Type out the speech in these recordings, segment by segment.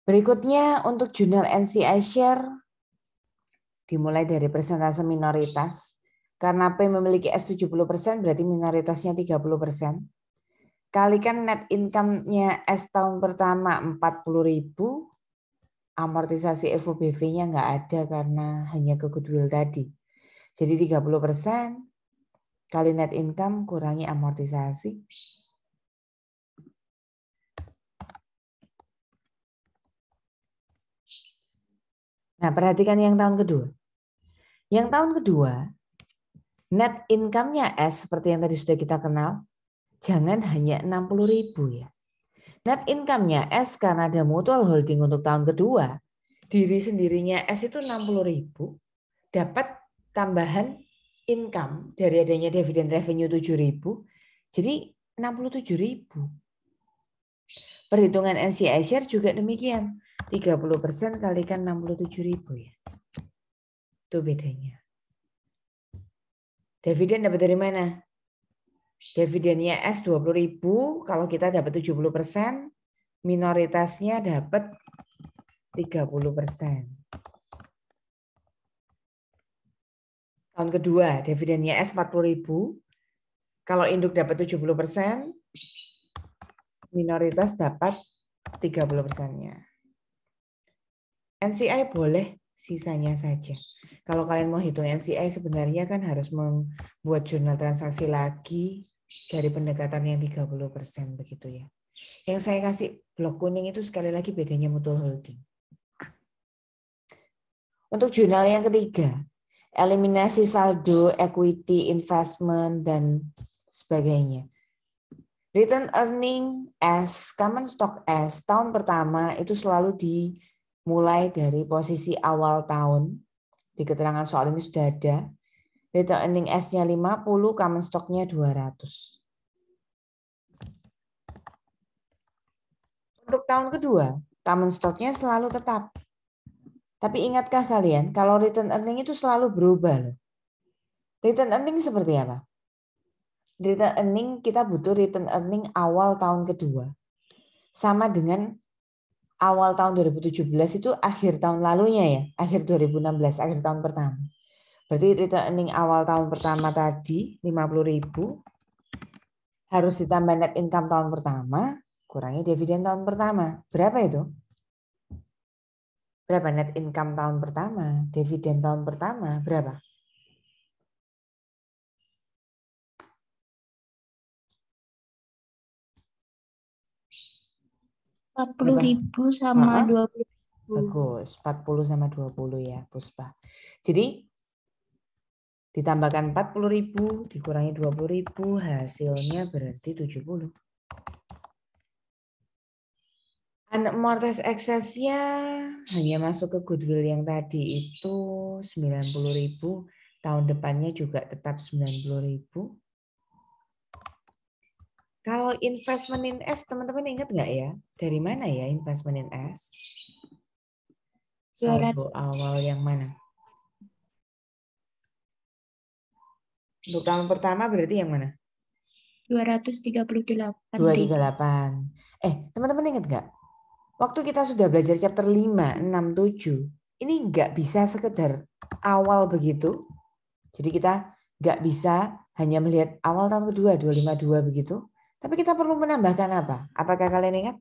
Berikutnya untuk jurnal NCI Share dimulai dari persentase minoritas. Karena P memiliki S 70% berarti minoritasnya 30%. Kalikan net income-nya S tahun pertama 40.000, amortisasi FOBV-nya nggak ada karena hanya ke goodwill tadi. Jadi 30% kali net income kurangi amortisasi. Nah, perhatikan yang tahun kedua. Yang tahun kedua, net income-nya S seperti yang tadi sudah kita kenal, jangan hanya 60.000 ya. Net income-nya S karena ada mutual holding untuk tahun kedua, diri sendirinya S itu 60.000, dapat tambahan income dari adanya dividen revenue 7.000, jadi 67.000. Perhitungan NCI share juga demikian, 30% kalikan 67.000 ya. Itu bedanya. Dividen dapat dari mana? Dividennya S 20.000, kalau kita dapat 70%, minoritasnya dapat 30%. Tahun kedua, dividennya S 40.000, kalau induk dapat 70%, minoritas dapat 30%-nya. NCI boleh sisanya saja. Kalau kalian mau hitung NCI sebenarnya kan harus membuat jurnal transaksi lagi dari pendekatan yang 30% begitu ya. Yang saya kasih blok kuning itu sekali lagi bedanya mutual holding. Untuk jurnal yang ketiga, eliminasi saldo, equity, investment, dan sebagainya. Return earning as common stock S tahun pertama itu selalu dimulai dari posisi awal tahun. Di keterangan soal ini sudah ada. Return earning S-nya 50, common stock-nya 200. Untuk tahun kedua, common stock-nya selalu tetap. Tapi ingatkah kalian, kalau return earning itu selalu berubah. Return earning seperti apa? Return earning, kita butuh return earning awal tahun kedua. Sama dengan awal tahun 2017 itu akhir tahun lalunya ya, akhir 2016, akhir tahun pertama. Berarti return earning awal tahun pertama tadi 50.000 harus ditambah net income tahun pertama, kurangi dividen tahun pertama. Berapa itu? Berapa net income tahun pertama, dividen tahun pertama, berapa? 40.000 sama 20.000. Bagus, 40 sama 20 ya, Puspa. Jadi ditambahkan 40.000 dikurangi 20.000 hasilnya berarti 70. Unamortized excess-nya hanya masuk ke goodwill yang tadi itu 90.000, tahun depannya juga tetap 90.000. Kalau investment in S, teman-teman ingat nggak ya? Dari mana ya investment in S? Saldo awal yang mana? Untuk tahun pertama berarti yang mana? 238. 238. Teman-teman ingat nggak? Waktu kita sudah belajar chapter 5, 6, 7, ini nggak bisa sekedar awal begitu. Jadi kita nggak bisa hanya melihat awal tahun kedua, 252 begitu. Tapi kita perlu menambahkan apa? Apakah kalian ingat?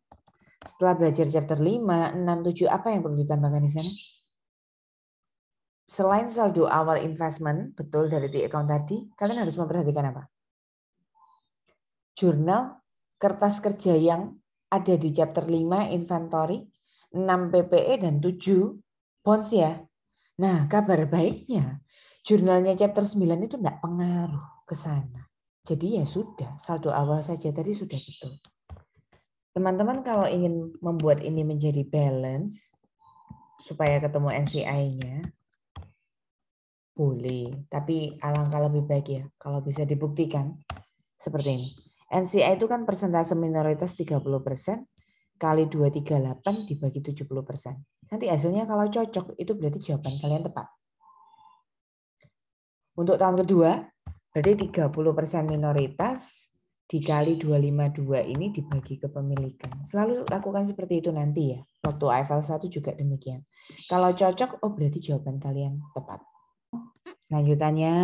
Setelah belajar chapter 5, 6, 7, apa yang perlu ditambahkan di sana? Selain saldo awal investment, betul dari di account tadi, kalian harus memperhatikan apa? Jurnal, kertas kerja yang ada di chapter 5, inventory, 6 PPE, dan 7 bonds ya. Nah, kabar baiknya, jurnalnya chapter 9 itu enggak pengaruh ke sana. Jadi ya sudah, saldo awal saja tadi sudah betul. Teman-teman kalau ingin membuat ini menjadi balance, supaya ketemu NCI-nya, boleh. Tapi alangkah lebih baik ya, kalau bisa dibuktikan seperti ini. NCI itu kan persentase minoritas 30%, kali 238 dibagi 70%. Nanti hasilnya kalau cocok, itu berarti jawaban kalian tepat. Untuk tahun kedua, berarti 30% minoritas dikali 252 ini dibagi kepemilikan. Selalu lakukan seperti itu nanti ya. Waktu IFL 1 juga demikian. Kalau cocok, oh berarti jawaban kalian tepat. Lanjutannya,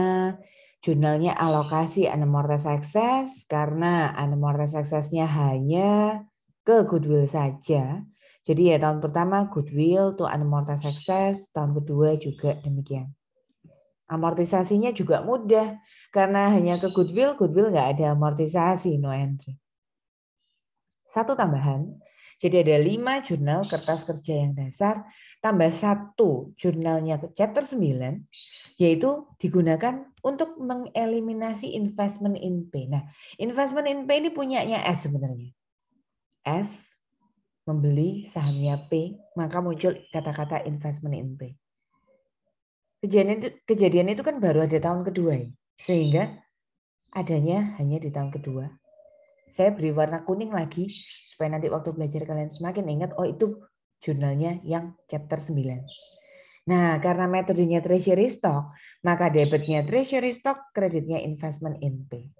jurnalnya alokasi unamortized excess karena unamortized excess-nya hanya ke goodwill saja. Jadi ya tahun pertama goodwill to unamortized excess, tahun kedua juga demikian. Amortisasinya juga mudah karena hanya ke goodwill nggak ada amortisasi, no entry. Satu tambahan, jadi ada 5 jurnal kertas kerja yang dasar, tambah 1 jurnalnya ke chapter 9, yaitu digunakan untuk mengeliminasi investment in P. Nah, investment in P ini punyanya S sebenarnya. S membeli sahamnya P, maka muncul kata-kata investment in P. Kejadian itu kan baru ada tahun kedua ya, sehingga adanya hanya di tahun kedua. Saya beri warna kuning lagi supaya nanti waktu belajar kalian semakin ingat, oh itu jurnalnya yang chapter 9. Nah, karena metodenya treasury stock, maka debitnya treasury stock, kreditnya investment in P.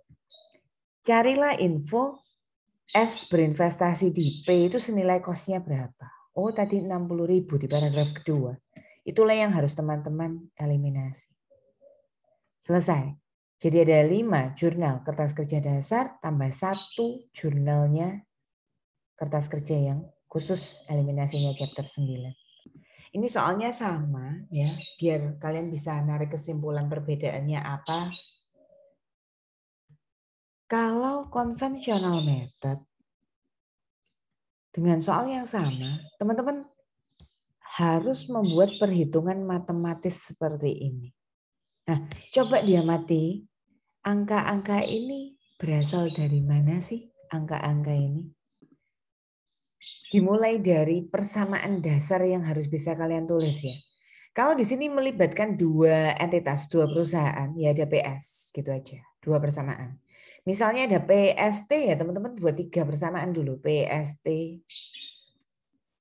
Carilah info S berinvestasi di P itu senilai cost-nya berapa. Oh, tadi 60.000 di paragraf kedua. Itulah yang harus teman-teman eliminasi. Selesai. Jadi ada 5 jurnal kertas kerja dasar tambah 1 jurnalnya kertas kerja yang khusus eliminasinya chapter 9. Ini soalnya sama ya, biar kalian bisa narik kesimpulan perbedaannya apa. Kalau conventional method dengan soal yang sama, teman-teman harus membuat perhitungan matematis seperti ini. Nah, coba diamati angka-angka ini berasal dari mana sih angka-angka ini? Dimulai dari persamaan dasar yang harus bisa kalian tulis ya. Kalau di sini melibatkan 2 entitas, 2 perusahaan, ya ada PS gitu aja, 2 persamaan. Misalnya ada PST ya teman-teman buat 3 persamaan dulu. PST,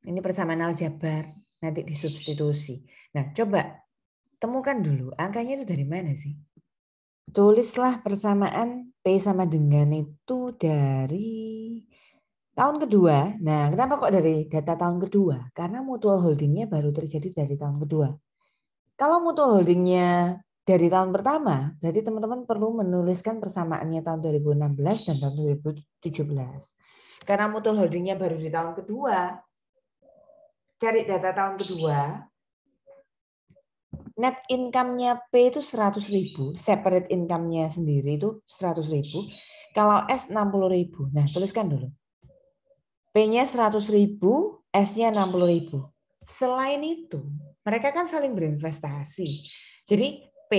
ini persamaan aljabar, nanti disubstitusi. Nah coba temukan dulu angkanya itu dari mana sih? Tulislah persamaan P sama dengan itu dari tahun kedua. Nah, kenapa kok dari data tahun kedua? Karena mutual holdingnya baru terjadi dari tahun kedua. Kalau mutual holdingnya dari tahun pertama, berarti teman-teman perlu menuliskan persamaannya tahun 2016 dan tahun 2017. Karena mutual holdingnya baru di tahun kedua, cari data tahun kedua, net income-nya P itu 100.000, separate income-nya sendiri itu 100.000. Kalau S 60.000. Nah, tuliskan dulu. P-nya 100.000, S-nya 60.000. Selain itu, mereka kan saling berinvestasi. Jadi P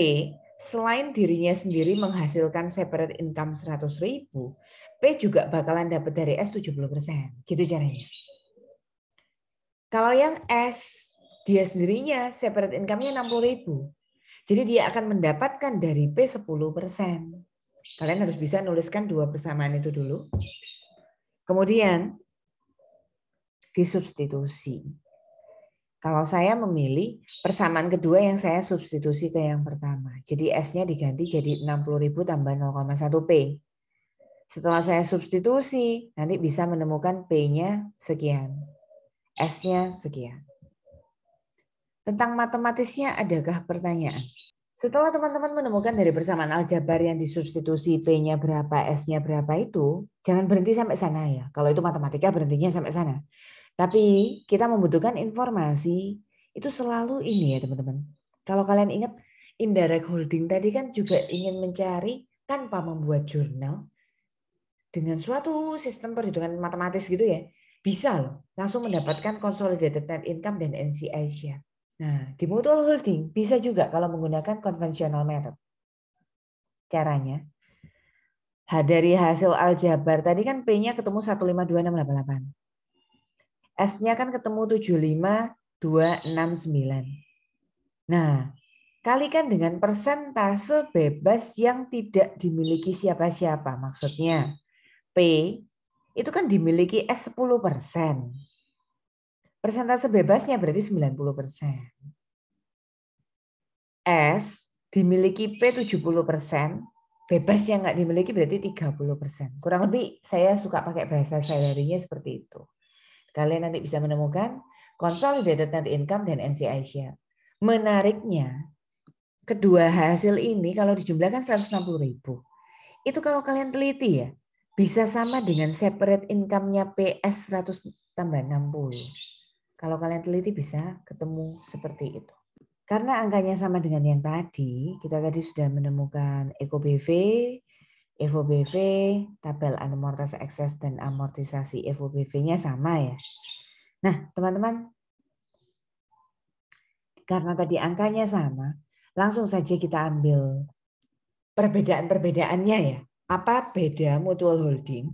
selain dirinya sendiri menghasilkan separate income 100.000, P juga bakalan dapat dari S 70%. Gitu caranya. Kalau yang S, dia sendirinya separate income-nya 60.000. Jadi dia akan mendapatkan dari P 10%. Kalian harus bisa nuliskan 2 persamaan itu dulu. Kemudian disubstitusi. Kalau saya memilih persamaan kedua yang saya substitusi ke yang pertama. Jadi S-nya diganti jadi 60.000 tambah 0,1 P. Setelah saya substitusi, nanti bisa menemukan P-nya sekian. S-nya sekian. Tentang matematisnya adakah pertanyaan? Setelah teman-teman menemukan dari persamaan aljabar yang disubstitusi P-nya berapa, S-nya berapa itu, jangan berhenti sampai sana ya. Kalau itu matematika berhentinya sampai sana. Tapi kita membutuhkan informasi itu selalu ini ya teman-teman. Kalau kalian ingat indirect holding tadi kan juga ingin mencari tanpa membuat jurnal dengan suatu sistem perhitungan matematis gitu ya. Bisa loh langsung mendapatkan consolidated net income dan NCI share. Nah di mutual holding bisa juga kalau menggunakan conventional method. Caranya dari hasil aljabar tadi kan P-nya ketemu 152.688. S-nya kan ketemu 75.269. Nah, kalikan dengan persentase bebas yang tidak dimiliki siapa-siapa. Maksudnya, P itu kan dimiliki S 10%. Persentase bebasnya berarti 90%. S dimiliki P 70%. Bebas yang nggak dimiliki berarti 30%. Kurang lebih saya suka pakai bahasa salary-nya seperti itu. Kalian nanti bisa menemukan Consolidated net income dan NCI share. Menariknya, kedua hasil ini kalau dijumlahkan 160.000. Itu kalau kalian teliti ya, bisa sama dengan separate income-nya PS 100 tambah 60. Kalau kalian teliti bisa ketemu seperti itu. Karena angkanya sama dengan yang tadi, kita tadi sudah menemukan ECO-BV, EVO-BV, tabel amortisasi ekses dan amortisasi EVO-BV-nya sama ya. Nah, teman-teman, karena tadi angkanya sama, langsung saja kita ambil perbedaan-perbedaannya ya. Apa beda mutual holding?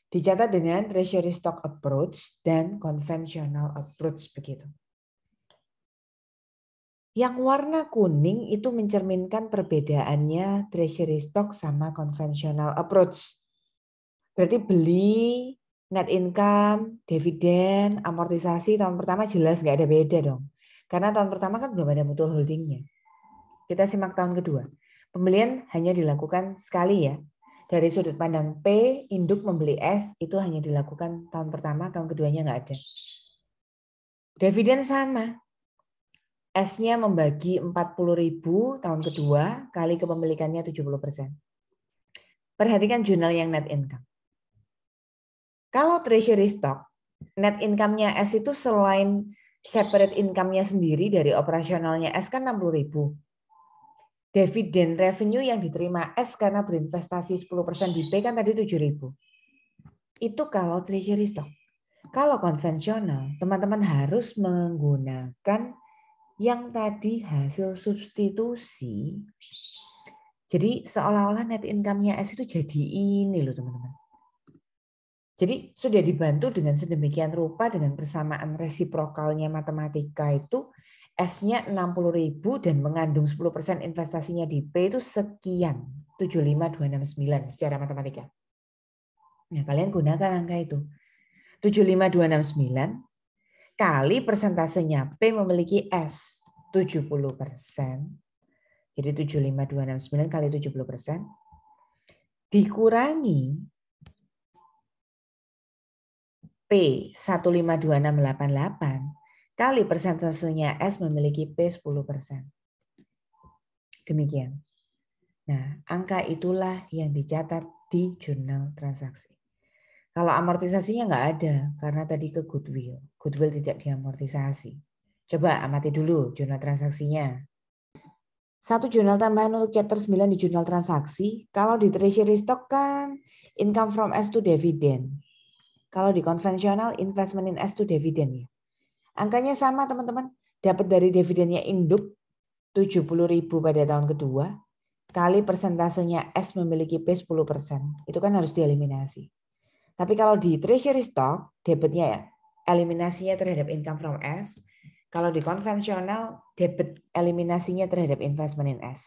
Dicatat dengan treasury stock approach dan conventional approach begitu. Yang warna kuning itu mencerminkan perbedaannya treasury stock sama conventional approach. Berarti beli, net income, dividen, amortisasi tahun pertama jelas nggak ada beda dong. Karena tahun pertama kan belum ada mutual holdingnya. Kita simak tahun kedua. Pembelian hanya dilakukan sekali ya. Dari sudut pandang P, induk membeli S itu hanya dilakukan tahun pertama, tahun keduanya nggak ada. Dividen sama. S-nya membagi 40.000 tahun kedua kali kepemilikannya 70%. Perhatikan jurnal yang net income. Kalau treasury stock, net income-nya S itu selain separate income-nya sendiri dari operasionalnya S kan 60.000. Dividen revenue yang diterima S karena berinvestasi 10% di P kan tadi 7.000. Itu kalau treasury stock. Kalau konvensional, teman-teman harus menggunakan yang tadi hasil substitusi. Jadi seolah-olah net income-nya S itu jadi ini loh teman-teman. Jadi sudah dibantu dengan sedemikian rupa dengan persamaan resiprokalnya matematika itu S-nya 60.000 dan mengandung 10% investasinya di P itu sekian, 75269 secara matematika. Nah, kalian gunakan angka itu. 75269 kali persentasenya P memiliki S 70%. Jadi 75269 kali 70% dikurangi P 152688 kali persentasenya S memiliki P 10%. Demikian. Nah, angka itulah yang dicatat di jurnal transaksi. Kalau amortisasinya nggak ada, karena tadi ke goodwill. Goodwill tidak diamortisasi. Coba amati dulu jurnal transaksinya. Satu jurnal tambahan untuk chapter 9 di jurnal transaksi. Kalau di treasury stock kan income from S to dividend. Kalau di konvensional investment in S to dividend ya. Angkanya sama teman-teman. Dapat dari dividennya induk 70.000 pada tahun kedua. Kali persentasenya S memiliki P 10%. Itu kan harus dieliminasi. Tapi kalau di treasury stock, debitnya ya, eliminasinya terhadap income from S. Kalau di konvensional, debit eliminasinya terhadap investment in S.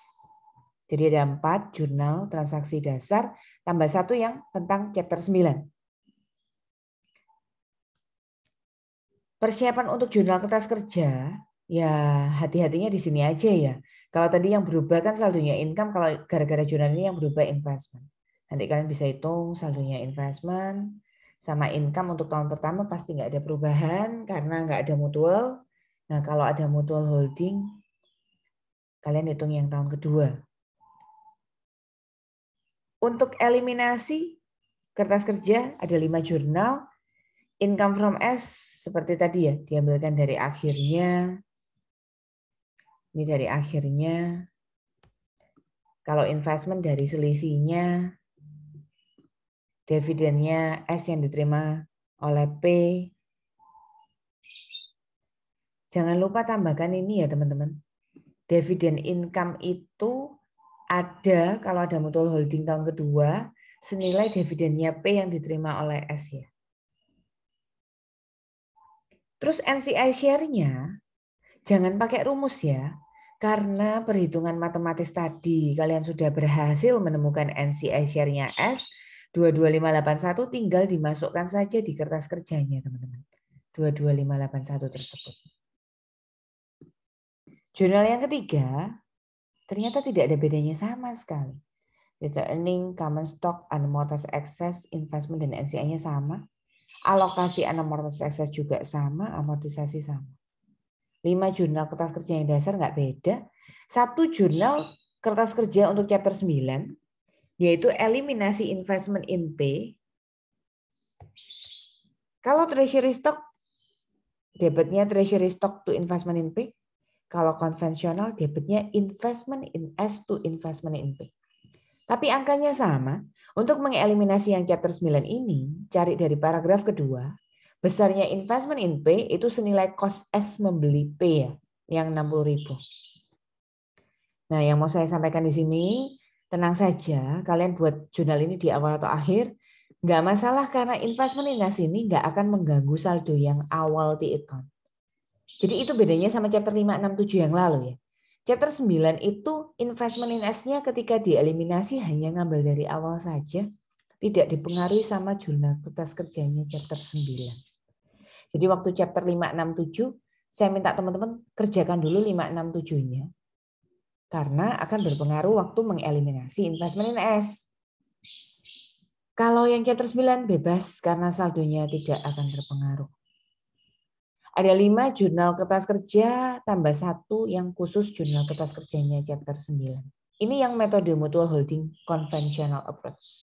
Jadi ada 4 jurnal transaksi dasar, tambah 1 yang tentang chapter 9. Persiapan untuk jurnal kertas kerja, ya hati-hatinya di sini aja ya. Kalau tadi yang berubah kan saldonya income, kalau gara-gara jurnal ini yang berubah investment. Nanti kalian bisa hitung saldonya investment sama income untuk tahun pertama pasti nggak ada perubahan karena nggak ada mutual. Nah kalau ada mutual holding, kalian hitung yang tahun kedua. Untuk eliminasi kertas kerja ada 5 jurnal. Income from S seperti tadi ya, diambilkan dari akhirnya. Ini dari akhirnya. Kalau investment dari selisihnya. Dividennya S yang diterima oleh P. Jangan lupa tambahkan ini ya teman-teman. Dividen income itu ada kalau ada mutual holding tahun kedua. Senilai dividennya P yang diterima oleh S ya. Terus NCI share-nya jangan pakai rumus ya. Karena perhitungan matematis tadi kalian sudah berhasil menemukan NCI share-nya S 22581 tinggal dimasukkan saja di kertas kerjanya teman-teman. 22581 tersebut. Jurnal yang ketiga ternyata tidak ada bedanya sama sekali. Data earning, common stock, unamortized excess, investment dan NCI-nya sama. Alokasi amortisasi juga sama, amortisasi sama. 5 jurnal kertas kerja yang dasar nggak beda. 1 jurnal kertas kerja untuk chapter 9, yaitu eliminasi investment in pay. Kalau treasury stock, debitnya treasury stock to investment in pay. Kalau konvensional, debitnya investment in S to investment in pay. Tapi angkanya sama. Untuk mengeliminasi yang chapter 9 ini, cari dari paragraf kedua, besarnya investment in pay itu senilai cost S membeli P ya, yang 60.000. Nah, yang mau saya sampaikan di sini, tenang saja, kalian buat jurnal ini di awal atau akhir, nggak masalah karena investment in S ini nggak akan mengganggu saldo yang awal di account. Jadi itu bedanya sama chapter 5, 6, 7 yang lalu ya. Chapter 9 itu investment in S-nya ketika dieliminasi hanya ngambil dari awal saja, tidak dipengaruhi sama jurnal kertas kerjanya chapter 9. Jadi waktu chapter 5, 6, 7, saya minta teman-teman kerjakan dulu 5, 6, 7-nya. Karena akan berpengaruh waktu mengeliminasi investment in S. Kalau yang chapter 9 bebas karena saldonya tidak akan berpengaruh. Ada 5 jurnal kertas kerja tambah 1 yang khusus jurnal kertas kerjanya chapter 9. Ini yang metode mutual holding conventional approach.